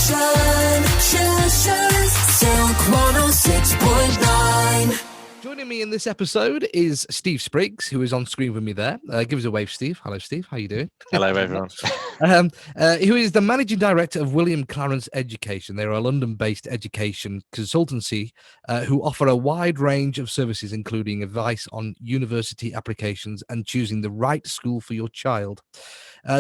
Silk 106.9. Joining me in this episode is Steve Spriggs, who is on screen with me there. Give us a wave, Steve. Hello, Steve. How you doing? Hello, everyone. Who is the managing director of William Clarence Education. They're a London-based education consultancy who offer a wide range of services, including advice on university applications and choosing the right school for your child.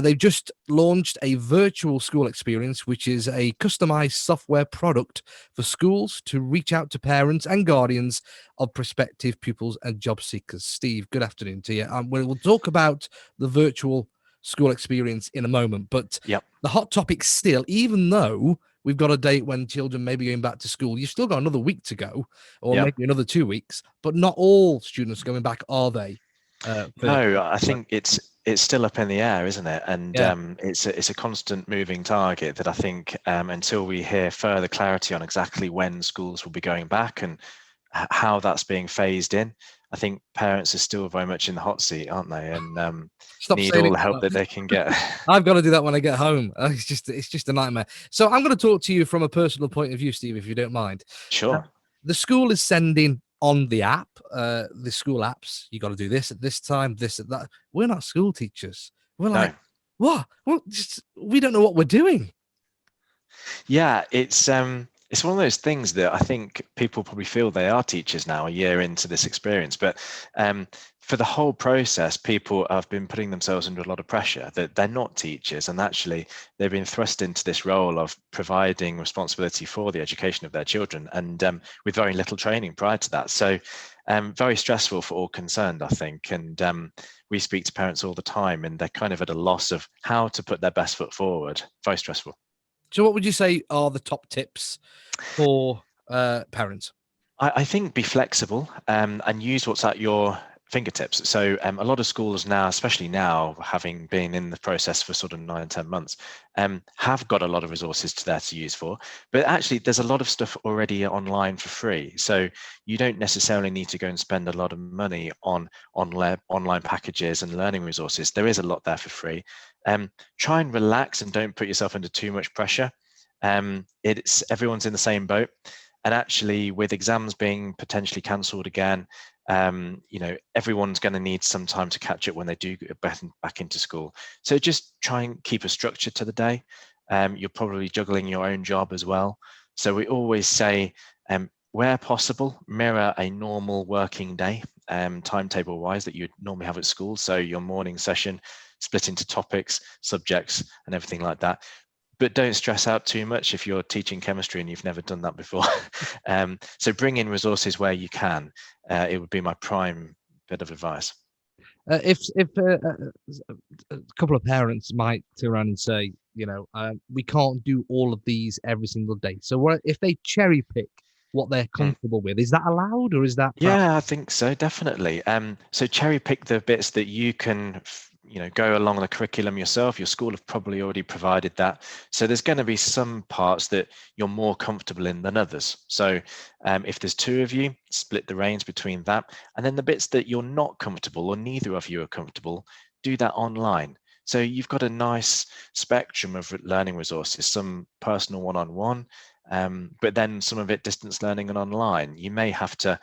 They've just launched a virtual school experience, which is a customized software product for schools to reach out to parents and guardians of prospective pupils and job seekers. Steve, good afternoon to you. We'll talk about the virtual school experience in a moment, but Yep. The hot topic still, even though we've got a date when children may be going back to school, you've still got another week to go, or Yep. maybe another 2 weeks, but not all students are going back, are they? No, I think it's still up in the air, isn't it? And Yeah. it's a constant moving target that I think until we hear further clarity on exactly when schools will be going back and how that's being phased in, I think parents are still very much in the hot seat, aren't they? And Stop need saying all it. the help that they can get. I've got to do that when I get home. It's just a nightmare. So I'm going to talk to you from a personal point of view, Steve, if you don't mind. Sure. The school is sending on the app, the school apps, you got to do this at this time, this at that. We're not school teachers. We're like, what? Well, we don't know what we're doing. Yeah, it's one of those things that I think people probably feel they are teachers now a year into this experience, but for the whole process, people have been putting themselves under a lot of pressure that they're not teachers, and actually they've been thrust into this role of providing responsibility for the education of their children, and with very little training prior to that. So very stressful for all concerned, I think. And we speak to parents all the time, and they're kind of at a loss of how to put their best foot forward. Very stressful. So what would you say are the top tips for parents? I think be flexible and use what's at your fingertips. So a lot of schools now, especially now, having been in the process for sort of 9-10 months, have got a lot of resources to use for. But actually, there's a lot of stuff already online for free. So you don't necessarily need to go and spend a lot of money on online packages and learning resources. There is a lot there for free. Try and relax and don't put yourself under too much pressure. It's everyone's in the same boat. And actually, with exams being potentially cancelled again, everyone's going to need some time to catch up when they do get back into school. So just try and keep a structure to the day. You're probably juggling your own job as well. So we always say, where possible, mirror a normal working day, timetable wise, that you'd normally have at school. So your morning session split into topics, subjects, and everything like that. But don't stress out too much if you're teaching chemistry and you've never done that before. So bring in resources where you can. It would be my prime bit of advice. If a couple of parents might turn around and say, we can't do all of these every single day. So if they cherry pick what they're comfortable with, is that allowed, or is that? Yeah, I think so, definitely. So cherry pick the bits that you can go along the curriculum yourself. Your school have probably already provided that. So there's going to be some parts that you're more comfortable in than others. So if there's two of you, split the reins between that. And then the bits that you're not comfortable, or neither of you are comfortable, do that online. So you've got a nice spectrum of learning resources, some personal one-on-one, but then some of it distance learning and online. You may have to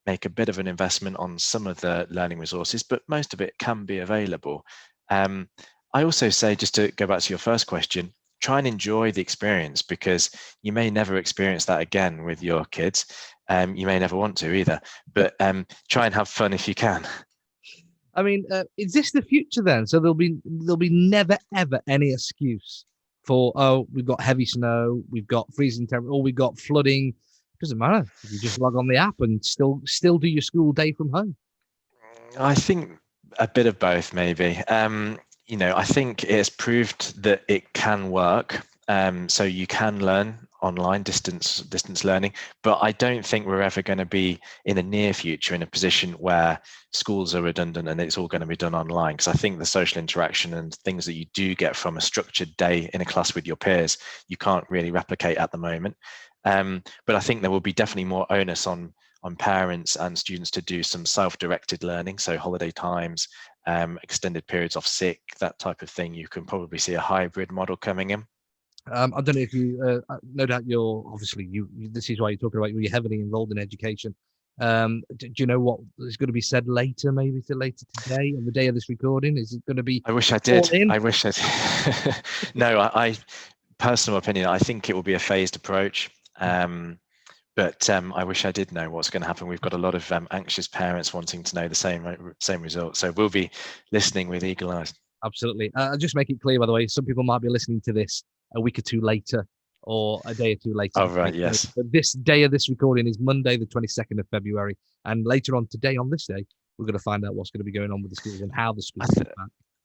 make a bit of an investment on some of the learning resources, but most of it can be available. I also say, just to go back to your first question, try and enjoy the experience, because you may never experience that again with your kids. You may never want to either, but try and have fun if you can. I mean, is this the future then? So there'll be never ever any excuse for, we've got heavy snow, we've got freezing temperature, or we've got flooding. Doesn't matter. You just log on the app and still do your school day from home. I think a bit of both, maybe. I think it's proved that it can work. So you can learn online, distance learning, but I don't think we're ever going to be in the near future in a position where schools are redundant and it's all going to be done online. Because I think the social interaction and things that you do get from a structured day in a class with your peers, you can't really replicate at the moment. But I think there will be definitely more onus on parents and students to do some self-directed learning. So holiday times, extended periods off sick, that type of thing. You can probably see a hybrid model coming in. I don't know if you, no doubt you're obviously this is why you're talking about you're heavily involved in education. Do you know what is going to be said later, maybe later today on the day of this recording? Is it going to be I wish I all did. in? I wish I did. No, I personal opinion, I think it will be a phased approach. But I wish I did know what's going to happen. We've got a lot of anxious parents wanting to know the same result. So we'll be listening with eagle eyes. Absolutely. I'll just make it clear, by the way, some people might be listening to this a week or two later or a day or two later. Oh, right, yes. But this day of this recording is Monday, the 22nd of February. And later on today, on this day, we're going to find out what's going to be going on with the schools and how the schools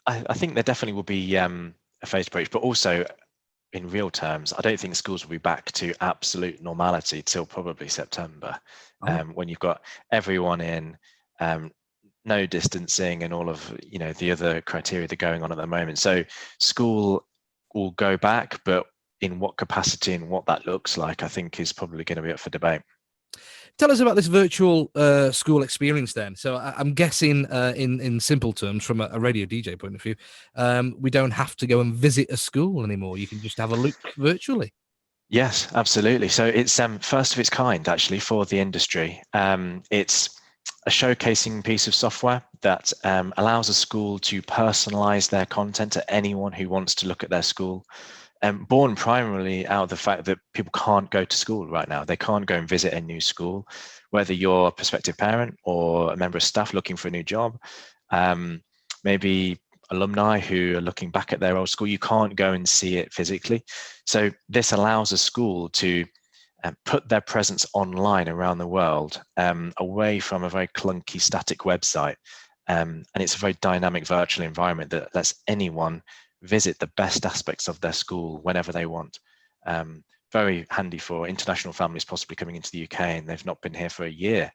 I think there definitely will be a phased approach, but also in real terms, I don't think schools will be back to absolute normality till probably September, when you've got everyone in, no distancing and all of the other criteria that are going on at the moment. So school will go back, but in what capacity and what that looks like, I think is probably going to be up for debate. Tell us about this virtual school experience then. So I'm guessing in simple terms, from a radio DJ point of view, we don't have to go and visit a school anymore. You can just have a look virtually. Yes, absolutely. So it's first of its kind actually for the industry. It's a showcasing piece of software that allows a school to personalize their content to anyone who wants to look at their school. Born primarily out of the fact that people can't go to school right now. They can't go and visit a new school, whether you're a prospective parent or a member of staff looking for a new job, maybe alumni who are looking back at their old school. You can't go and see it physically. So this allows a school to put their presence online around the world, away from a very clunky static website. And it's a very dynamic virtual environment that lets anyone visit the best aspects of their school whenever they want. Very handy for international families possibly coming into the UK and they've not been here for a year,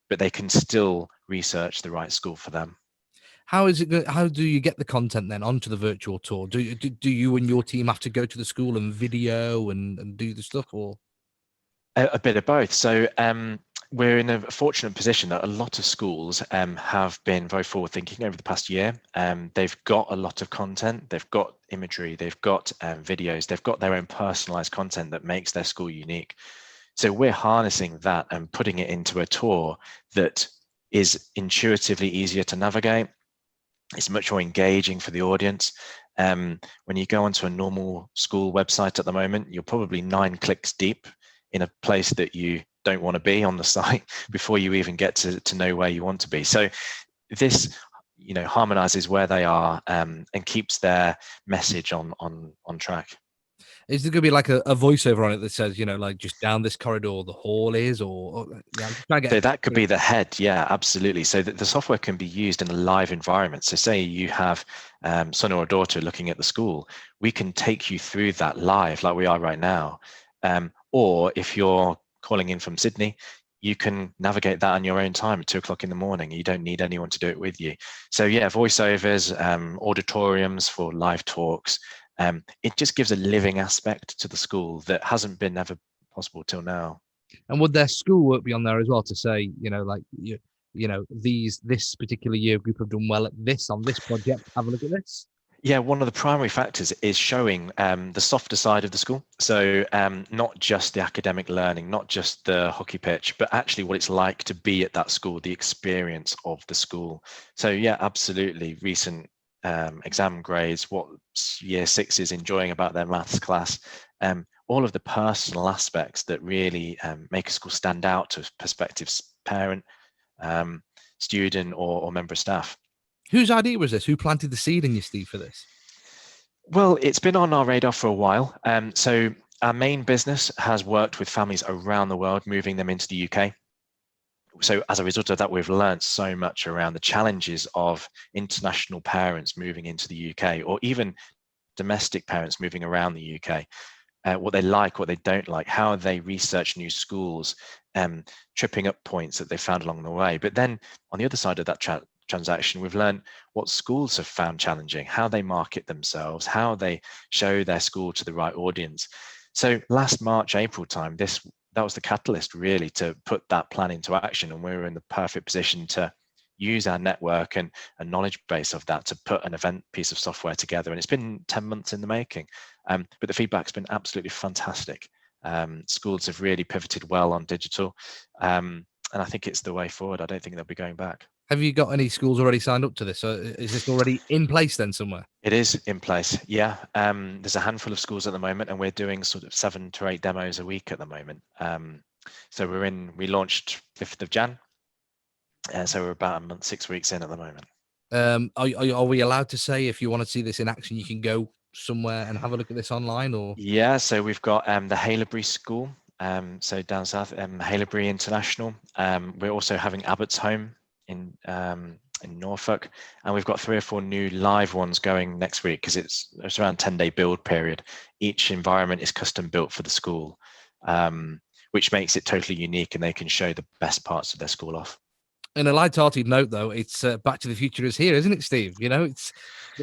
but they can still research the right school for them. How is it? How do you get the content then onto the virtual tour? Do you and your team have to go to the school and video and do the stuff, or a bit of both? So we're in a fortunate position that a lot of schools have been very forward thinking over the past year. They've got a lot of content, they've got imagery, they've got videos, they've got their own personalized content that makes their school unique. So we're harnessing that and putting it into a tour that is intuitively easier to navigate. It's much more engaging for the audience. When you go onto a normal school website at the moment, you're probably 9 clicks deep in a place that you don't want to be on the site before you even get to know where you want to be. So this harmonizes where they are and keeps their message on track. is there going to be like a voiceover on it that says, like just down this corridor the hall is, or yeah, I'm just trying to get. So that could be the head. Yeah, absolutely. So the software can be used in a live environment. So say you have son or daughter looking at the school, we can take you through that live like we are right now. Or if you're calling in from Sydney, you can navigate that on your own time at 2 o'clock in the morning. You don't need anyone to do it with you. So yeah, voiceovers, auditoriums for live talks. It just gives a living aspect to the school that hasn't been ever possible till now. And would their schoolwork be on there as well to say, like this particular year group have done well at this on this project? Have a look at this. Yeah, one of the primary factors is showing the softer side of the school. So not just the academic learning, not just the hockey pitch, but actually what it's like to be at that school, the experience of the school. So yeah, absolutely. Recent exam grades, what year 6 is enjoying about their maths class, all of the personal aspects that really make a school stand out to a prospective parent, student or member of staff. Whose idea was this? Who planted the seed in you, Steve, for this? Well, it's been on our radar for a while. So our main business has worked with families around the world, moving them into the UK. So as a result of that, we've learned so much around the challenges of international parents moving into the UK, or even domestic parents moving around the UK. What they like, what they don't like, how they research new schools, tripping up points that they found along the way. But then on the other side of that transaction, we've learned what schools have found challenging, how they market themselves, how they show their school to the right audience. So last March, April time, that was the catalyst really to put that plan into action, and we were in the perfect position to use our network and a knowledge base of that to put an event piece of software together. And it's been 10 months in the making, but the feedback's been absolutely fantastic. Schools have really pivoted well on digital, and I think it's the way forward. I don't think they'll be going back. Have you got any schools already signed up to this? So is this already in place then somewhere? It is in place, yeah. There's a handful of schools at the moment, and we're doing sort of 7 to 8 demos a week at the moment. So we launched 5th of Jan, so we're about a month, 6 weeks in at the moment. Are we allowed to say if you want to see this in action, you can go somewhere and have a look at this online? Or yeah, so we've got the Haileybury School, so down south, Haileybury International. We're also having Abbott's Home in Norfolk, and we've got 3 or 4 new live ones going next week, because it's around 10-day build period. Each environment is custom built for the school, which makes it totally unique, and they can show the best parts of their school off. In a light-hearted note, though, it's Back to the Future is here, isn't it, Steve? You know, it's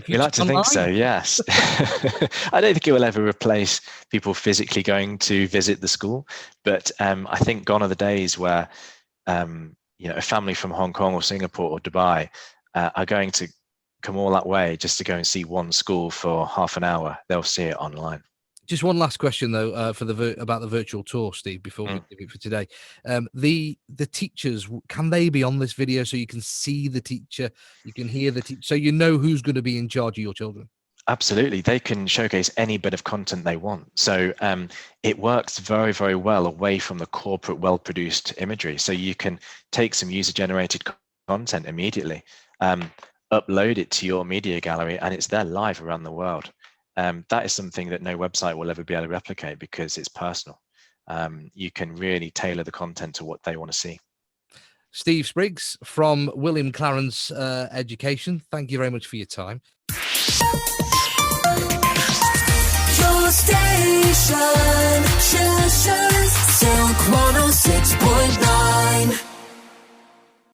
we like to think so, yes. I don't think it will ever replace people physically going to visit the school, but I think gone are the days where a family from Hong Kong or Singapore or Dubai are going to come all that way just to go and see one school for half an hour. They'll see it online. Just one last question, though, about the virtual tour, Steve, before we leave it for today. The teachers, can they be on this video so you can see the teacher, you can hear the teacher, so you know who's going to be in charge of your children? Absolutely. They can showcase any bit of content they want. So it works very, very well away from the corporate, well-produced imagery. So you can take some user-generated content immediately, upload it to your media gallery, and it's there live around the world. That is something that no website will ever be able to replicate, because it's personal. You can really tailor the content to what they want to see. Steve Spriggs from William Clarence Education, thank you very much for your time. Your station, 106.9